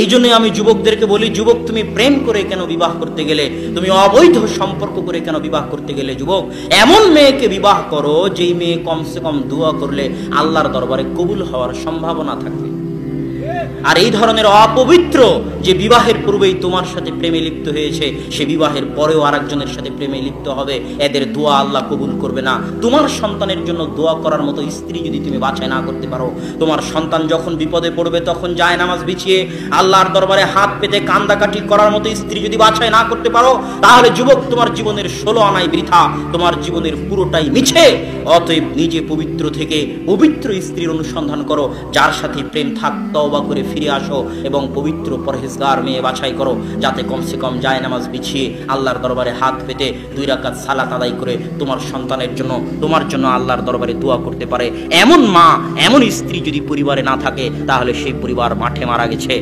এই জন্যই আমি যুবকদেরকে বলি, যুবক তুমি প্রেম করে কেন বিবাহ করতে গেলে, তুমি অবৈধ সম্পর্ক করে কেন বিবাহ করতে গেলে? যুবক, এমন মেয়েকে বিবাহ করো যেই মেয়ে কমসে কম দোয়া করলে আল্লাহর দরবারে কবুল হওয়ার সম্ভাবনা থাকবে। আর এই ধরনের অপবিত্র যে বিবাহের পূর্বেই তোমার সাথে প্রেমে লিপ্ত হয়েছে, সে বিবাহের পরেও আরেকজনের সাথে প্রেমে লিপ্ত হবে, এদের দোয়া আল্লাহ কবুল করবে না। তোমার সন্তানের জন্য দোয়া করার মতো স্ত্রী যদি তুমি বাছাই না করতে পারো, তোমার সন্তান যখন বিপদে পড়বে তখন যায় নামাজ বিছিয়ে আল্লাহর দরবারে হাত পেতে কান্দাকাটি করার মতো স্ত্রী যদি বাছাই না করতে পারো, তাহলে যুবক তোমার জীবনের 16 আনাই বৃথা, তোমার জীবনের পুরোটাই মিছে। অতএব নিজে পবিত্র থেকে পবিত্র স্ত্রীর অনুসন্ধান করো, যার সাথে প্রেম থাক, তওবা করে ফিরে আসো এবং পবিত্র পরহেজগার মেয়ে বাছাই করো, যাতে কমসে কম যায় নামাজ বিছিয়ে আল্লাহর দরবারে হাত পেতে 2 রাকাত সালাত আদায় করে তোমার সন্তানের জন্য, তোমার জন্য আল্লাহর দরবারে দোয়া করতে পারে। এমন মা, এমন স্ত্রী যদি পরিবারে না থাকে, তাহলে সেই পরিবার মাঠে মারা গেছে।